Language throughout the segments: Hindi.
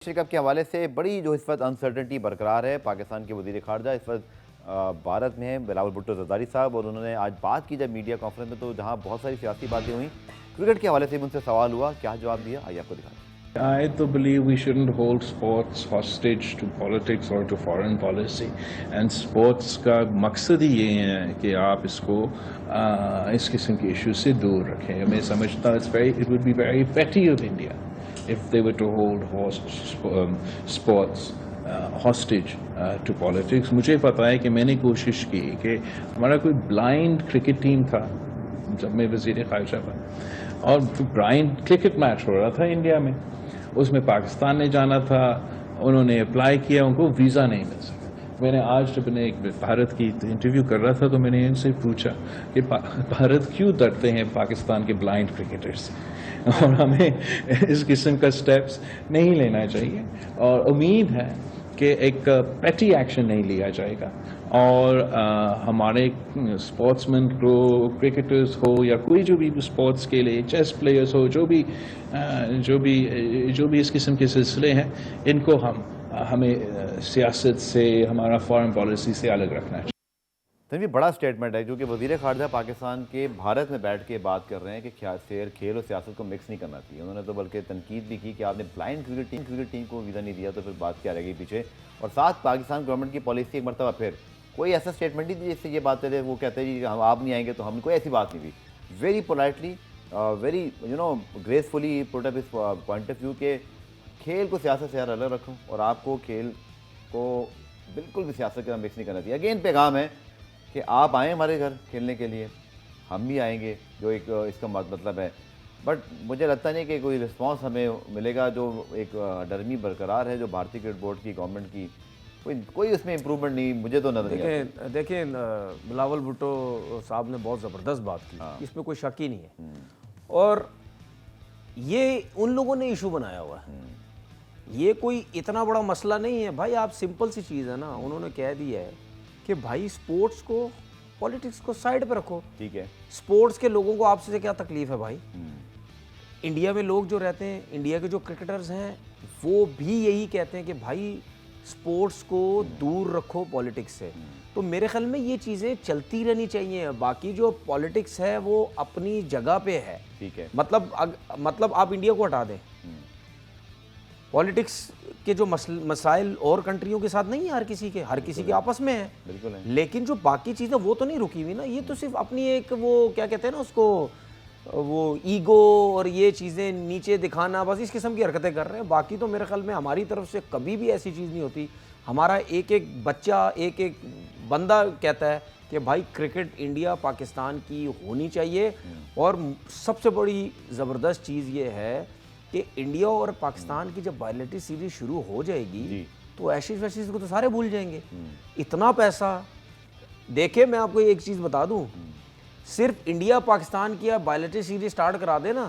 एशिया कप के हवाले से बड़ी जो इस वक्त अनसर्टेनिटी बरकरार है। पाकिस्तान के वज़ीर ख़ारजा इस वक्त भारत में हैं, बिलावल भुट्टो ज़रदारी साहब, और उन्होंने आज बात की जब मीडिया कॉन्फ्रेंस में, तो जहां बहुत सारी सियासी बातें हुई। क्रिकेट के हवाले से भी उनसे सवाल हुआ, क्या जवाब दिया, आइए आपको दिखाएं। I do believe we shouldn't hold sports hostage to politics or to foreign policy. And sports का मकसद ही ये है कि आप इसको इस किस्म के इशू से दूर रखें। मैं समझता हूँ it would be very petty of India if they were to hold sports hostage to politics. मुझे पता है कि मैंने कोशिश की कि हमारा कोई ब्लाइंड क्रिकेट टीम था जब मैं वज़ीर ख़ारजा था, और ब्लाइंड क्रिकेट मैच हो रहा था इंडिया में, उसमें पाकिस्तान ने जाना था, उन्होंने अप्लाई किया, उनको वीज़ा नहीं मिल सका। मैंने आज जब मैं एक भारत की इंटरव्यू कर रहा था तो मैंने इनसे पूछा कि भारत क्यों डरते हैं पाकिस्तान के ब्लाइंड क्रिकेटर्स से, और हमें इस किस्म का स्टेप्स नहीं लेना चाहिए, और उम्मीद है कि एक पेटी एक्शन नहीं लिया जाएगा। और हमारे स्पोर्ट्समैन को, क्रिकेटर्स हो या कोई जो भी स्पोर्ट्स के लिए, चेस प्लेयर्स हो, जो भी इस किस्म के सिलसिले हैं, इनको हमें सियासत से, हमारा फॉरेन पॉलिसी से अलग रखना चाहिए। तनवीर, बड़ा स्टेटमेंट है, क्योंकि वज़ीर ख़ारजा पाकिस्तान के भारत में बैठ के बात कर रहे हैं कि खेल और सियासत को मिक्स नहीं करना चाहिए। उन्होंने तो बल्कि तनकीद भी की कि आपने ब्लाइंड क्रिकेट टीम को वीज़ा नहीं दिया, तो फिर बात क्या रह गई पीछे। और साथ पाकिस्तान गवर्नमेंट की पॉलिसी एक मरतबा फिर कोई ऐसा स्टेटमेंट नहीं दिया जिससे ये बात चले, वो कहते हैं जी हम आप नहीं आएंगे तो हम, कोई ऐसी बात नहीं थी। Very politely, very gracefully put up इस पॉइंट ऑफ व्यू के खेल को सियासत से यार अलग रखूँ, और आपको खेल को बिल्कुल भी सियासत के साथ मिक्स नहीं करना चाहिए। अगेन पैगाम है कि आप आएँ हमारे घर खेलने के लिए, हम भी आएंगे, जो एक इसका मतलब है। बट मुझे लगता नहीं कि कोई रिस्पांस हमें मिलेगा। जो एक डरमी बरकरार है जो भारतीय क्रिकेट बोर्ड की, गवर्नमेंट की, कोई उसमें इम्प्रूवमेंट नहीं, मुझे तो नजर नहीं आता। देखिए बिलावल भुट्टो साहब ने बहुत ज़बरदस्त बात की, इसमें कोई शक ही नहीं है, और ये उन लोगों ने इशू बनाया हुआ है, ये कोई इतना बड़ा मसला नहीं है भाई। आप सिंपल सी चीज़ है ना, उन्होंने कह दिया है कि भाई स्पोर्ट्स को, पॉलिटिक्स को साइड पे रखो। ठीक है, स्पोर्ट्स के लोगों को आपसे क्या तकलीफ है भाई? इंडिया में लोग जो रहते हैं, इंडिया के जो क्रिकेटर्स हैं, वो भी यही कहते हैं कि भाई स्पोर्ट्स को दूर रखो पॉलिटिक्स से। तो मेरे ख्याल में ये चीज़ें चलती रहनी चाहिए। बाकी जो पॉलिटिक्स है वो अपनी जगह पे है, ठीक है। मतलब आप इंडिया को हटा दें, पॉलिटिक्स के जो मसाइल और कंट्रियों के साथ नहीं है, हर किसी के आपस में है, बिल्कुल है। लेकिन जो बाकी चीज़ें वो तो नहीं रुकी हुई ना। ये तो सिर्फ अपनी एक, वो क्या कहते हैं ना उसको, वो ईगो और ये चीज़ें नीचे दिखाना, बस इस किस्म की हरकतें कर रहे हैं। बाकी तो मेरे ख्याल में हमारी तरफ से कभी भी ऐसी चीज़ नहीं होती। हमारा एक एक बच्चा, एक एक बंदा कहता है कि भाई क्रिकेट इंडिया पाकिस्तान की होनी चाहिए। और सबसे बड़ी ज़बरदस्त चीज़ ये है कि इंडिया और पाकिस्तान की जब बायलैटरल सीरीज शुरू हो जाएगी तो एशिज वैशिज को तो सारे भूल जाएंगे। इतना पैसा, देखे मैं आपको एक चीज़ बता दूं, सिर्फ इंडिया पाकिस्तान की बायलैटरल सीरीज स्टार्ट करा देना,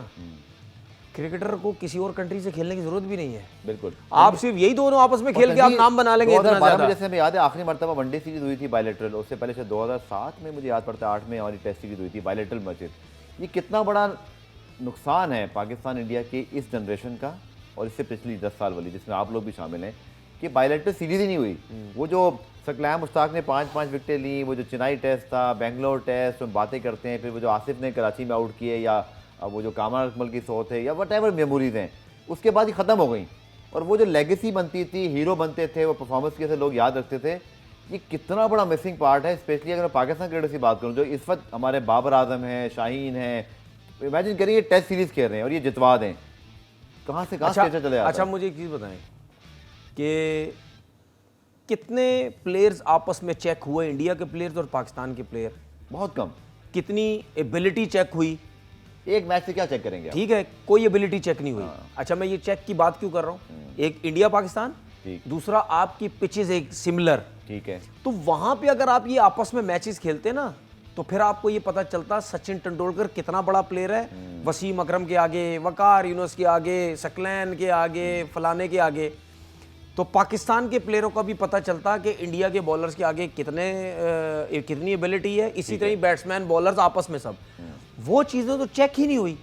क्रिकेटर को किसी और कंट्री से खेलने की जरूरत भी नहीं है। बिल्कुल, आप सिर्फ यही दोनों आपस में खेल के आप नाम बना लेंगे। 2012 में जैसे हमें याद है आखिरी मरतबा वनडे सीरीज हुई थी बायलैटरल, उससे पहले से 2007 में मुझे याद पड़ता है, 8 में हमारी टेस्ट सीरीज हुई थी बायलैटरल मैचेस। ये कितना बड़ा नुकसान है पाकिस्तान इंडिया के इस जनरेशन का, और इससे पिछली 10 साल वाली जिसमें आप लोग भी शामिल हैं, कि बायलैटरल सीरीज ही नहीं हुई। वो जो सकलैन मुश्ताक ने 5-5 विकेटें ली, वो जो चेन्नई टेस्ट था, बेंगलोर टेस्ट, हम बातें करते हैं, फिर वो जो आसिफ ने कराची में आउट किए, या वो जो कामरान अकमल की सोच है, या वट एवर मेमोरीज हैं, उसके बाद ही ख़त्म हो गई। और वो जो लेगेसी बनती थी, हीरो बनते थे, वो परफॉर्मेंस के से लोग याद रखते थे, ये कितना बड़ा मिसिंग पार्ट है। स्पेशली अगर मैं पाकिस्तान क्रिकेटर्स की बात करूँ, जो इस वक्त हमारे बाबर आजम हैं, शाहीन हैं, इमेजिन करिए टेस्ट सीरीज खेल रहे हैं और ये जितवा दें, कहाँ से कहाँ चले जाता है। अच्छा, मुझे एक चीज़ बताएं कि कितने प्लेयर्स आपस में चेक हुए, इंडिया के प्लेयर्स और पाकिस्तान के प्लेयर? बहुत कम। कितनी एबिलिटी चेक हुई? एक मैच से क्या चेक करेंगे? ठीक है, कोई एबिलिटी चेक नहीं हुई। अच्छा, मैं ये चेक की बात क्यों कर रहा हूँ? एक इंडिया पाकिस्तान, दूसरा आपकी पिचेस एक सिमिलर, ठीक है, तो वहां पे अगर आप ये आपस में मैचेस खेलते ना, तो फिर आपको ये पता चलता सचिन तेंदुलकर कितना बड़ा प्लेयर है, वसीम अकरम के आगे, वकार यूनुस के आगे, सकलैन के आगे, फलाने के आगे। तो पाकिस्तान के प्लेयरों का भी पता चलता कि इंडिया के बॉलर्स के आगे कितनी एबिलिटी है। इसी तरह बैट्समैन, बॉलर्स आपस में सब, वो चीज़ें तो चेक ही नहीं हुई।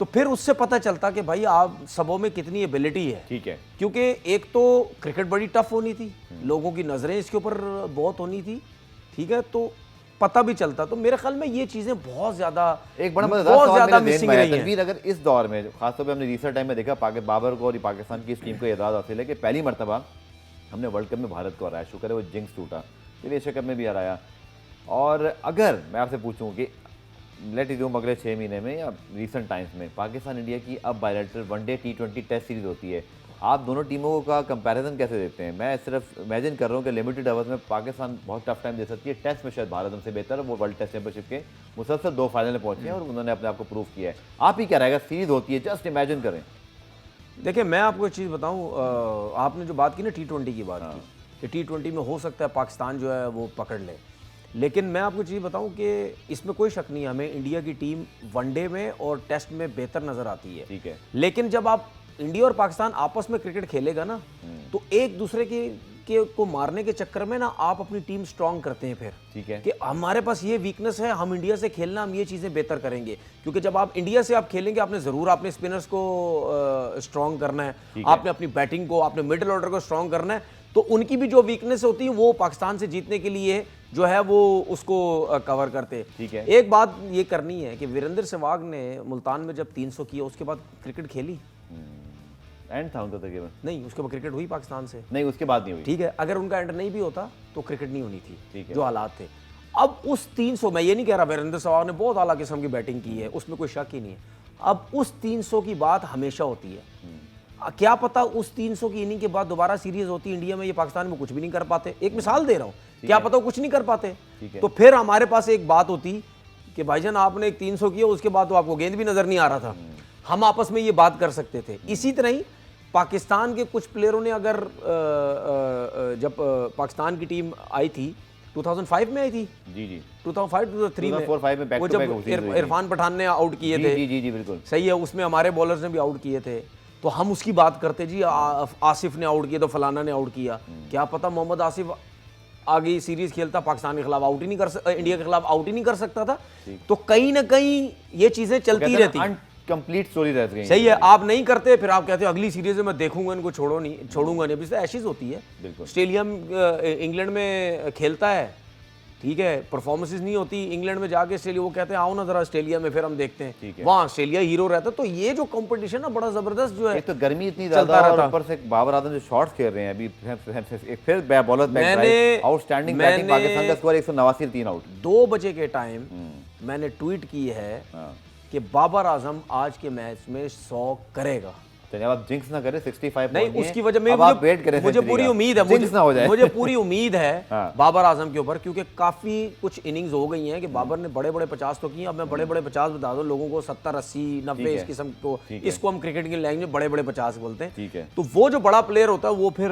तो फिर उससे पता चलता कि भाई आप सबों में कितनी एबिलिटी है। ठीक है। क्योंकि एक तो क्रिकेट बड़ी टफ होनी थी, लोगों की नज़रें इसके ऊपर बहुत होनी थी, ठीक है, तो पता भी चलता। तो मेरे ख्याल में ये चीज़ें बहुत ज़्यादा एक बड़ा मजेदार सवाल मेरे ज़हन मिसिंग में आया, रही हैं। तनवीर, अगर इस दौर में खासतौर पे हमने रिसेंट टाइम में देखा बाबर को और पाकिस्तान की इस टीम को एजाज़ हासिल है कि पहली मरतबा हमने वर्ल्ड कप में भारत को हराया, शुक्र है वो जिंक्स टूटा, फिर एशिया कप में भी हराया। और अगर मैं आपसे पूछूं कि लेट इज्यूम अगले 6 महीने में या रिसेंट टाइम्स में पाकिस्तान इंडिया की अब bilateral one day T20 test series होती है, आप दोनों टीमों का कंपैरिजन कैसे देते हैं? मैं सिर्फ इमेजिन कर रहा हूँ कि लिमिटेड ओवर्स में पाकिस्तान बहुत टफ टाइम दे सकती है, टेस्ट में शायद भारत हमसे बेहतर है, वो वर्ल्ड टेस्ट चैंपियनशिप के मुसलसल 2 फाइनल में पहुंचे हैं और उन्होंने अपने आप को प्रूव किया है। आप ही क्या रहेगा, सीरीज होती है, जस्ट इमेजिन करें। देखिए मैं आपको एक चीज़ बताऊं, आपने जो बात की ना T20 की बात की कि T20 में हो सकता है पाकिस्तान जो है वो पकड़ ले, लेकिन मैं आपको चीज़ बताऊं कि इसमें कोई शक नहीं है, हमें इंडिया की टीम वनडे में और टेस्ट में बेहतर नज़र आती है। ठीक है। लेकिन जब आप इंडिया और पाकिस्तान आपस में क्रिकेट खेलेगा ना, तो एक दूसरे के को मारने के चक्कर में ना आप अपनी टीम स्ट्रांग करते हैं फिर। ठीक है। कि हमारे पास ये वीकनेस है, हम इंडिया से खेलना, हम ये चीज़ें बेहतर करेंगे। क्योंकि जब आप इंडिया से आप खेलेंगे, आपने ज़रूर अपने स्पिनर्स को स्ट्रांग करना है, आपने अपनी बैटिंग को, आपने मिडिल ऑर्डर को स्ट्रांग करना है, तो उनकी भी जो वीकनेस होती है वो पाकिस्तान से जीतने के लिए जो है वो उसको कवर करते। ठीक है। एक बात ये करनी है कि वीरेंद्र सहवाग ने मुल्तान में जब 300 किया उसके बाद क्रिकेट खेली एंड था उनका तकरीबन? नहीं, उसके बाद क्रिकेट हुई पाकिस्तान से? नहीं, उसके बाद नहीं हुई। ठीक है, अगर उनका एंड नहीं भी होता तो क्रिकेट नहीं होनी थी। ठीक है। जो हालात थे, अब उस 300, मैं ये नहीं कह रहा, वीरेंद्र सहवाग ने बहुत आला किस्म की बैटिंग की है, उसमें कोई शक ही नहीं है। अब उस 300 की बात हमेशा होती है, क्या पता उस 300 की इनिंग के बाद दोबारा सीरीज होती इंडिया में, ये पाकिस्तान में कुछ भी नहीं कर पाते। एक मिसाल दे रहा हूँ, क्या पता वो कुछ नहीं कर पाते, तो फिर हमारे पास एक बात होती कि भाईजान आपने एक 300 किया, उसके बाद तो आपको गेंद भी नजर नहीं आ रहा था, हम आपस में ये बात कर सकते थे। इसी तरह ही पाकिस्तान के कुछ प्लेयरों ने अगर जब पाकिस्तान की टीम आई थी 2005 में आई थी, जी जी, 2005-2003 में, 2004-5 में वो जब इरफान पठान ने आउट किए थे, जी जी जी बिल्कुल सही है, उसमें हमारे बॉलर्स ने भी आउट किए थे, तो हम उसकी बात करते जी आसिफ ने आउट किया तो फलाना ने आउट किया। क्या पता मोहम्मद आसिफ आगे सीरीज खेलता, पाकिस्तान के खिलाफ आउट ही नहीं कर इंडिया के खिलाफ आउट ही नहीं कर सकता था। तो कहीं ना कहीं ये चीजें चलती रहती, कंप्लीट स्टोरी रह गई। सही है, आप नहीं करते, फिर आप कहते हो अगली सीरीज में मैं देखूंगा इनको, छोड़ूंगा नहीं। अभी तो एशेज होती है, ऑस्ट्रेलिया इंग्लैंड में खेलता है, ठीक है, परफॉर्मेंसेस नहीं होती, इंग्लैंड में जाके ऑस्ट्रेलिया, वो कहते हैं आओ ना जरा ऑस्ट्रेलिया में, फिर हम देखते हैं, वहाँ ऑस्ट्रेलिया हीरो रहता है। तो ये जो कंपटीशन ना बड़ा जबरदस्त जो है, एक तो गर्मी इतनी ज्यादा और ऊपर से बाबर आजम जो शॉट्स खेल रहे हैं अभी, फिर बॉलर आउटस्टैंडिंग बैटिंग, पाकिस्तान का स्कोर 189 3 आउट। 2 बजे के टाइम मैंने ट्वीट की है कि बाबर आजम आज के मैच में 100 करेगा। चलिए अब जिंक्स ना करें, 65 नहीं, उसकी वजह में मुझे पूरी उम्मीद है, मुझे पूरी उम्मीद है बाबर आजम के ऊपर, क्योंकि काफी कुछ इनिंग्स हो गई हैं कि बाबर ने बड़े बड़े 50 तो किए। अब मैं बड़े बड़े 50 बता दूं लोगों को, 70 80 90 इस किस्म को, इसको हम क्रिकेट की लैंग्वेज में बड़े बड़े 50 बोलते हैं। ठीक है। तो वो जो बड़ा प्लेयर होता है वो फिर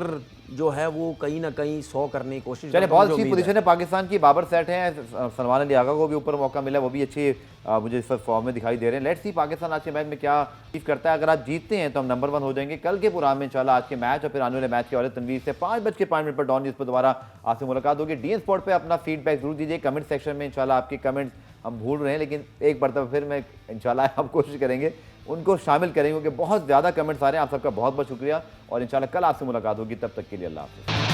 जो है वो कहीं ना कहीं 100 करने की कोशिश। चलिए बहुत अच्छी पोजीशन है पाकिस्तान की, बाबर सेट है, सलमान अली आगा को भी ऊपर मौका मिला, वो भी अच्छी मुझे इस वक्त फॉर्म में दिखाई दे रहे हैं। लेट्स सी पाकिस्तान आज के मैच में क्या अचीव करता है। अगर आज जीतते हैं तो हम नंबर 1 हो जाएंगे। कल के प्रोग्राम में इंशाल्लाह आज के मैच और फिर आने वाले मैच के वाले तनवीर से 5:05 पर डॉन न्यूज़ पर दोबारा आपसे मुलाकात होगी। डीएन स्पोर्ट पे अपना फीडबैक जरूर दीजिए कमेंट सेक्शन में। इंशाल्लाह आपके कमेंट्स हम भूल रहे हैं, लेकिन एक बार फिर मैं इंशाल्लाह आप कोशिश करेंगे उनको शामिल करेंगे, क्योंकि बहुत ज़्यादा कमेंट्स आ रहे हैं। आप सबका बहुत बहुत शुक्रिया और इंशाल्लाह कल आपसे मुलाकात होगी। तब तक के लिए अल्लाह हाफ़िज़।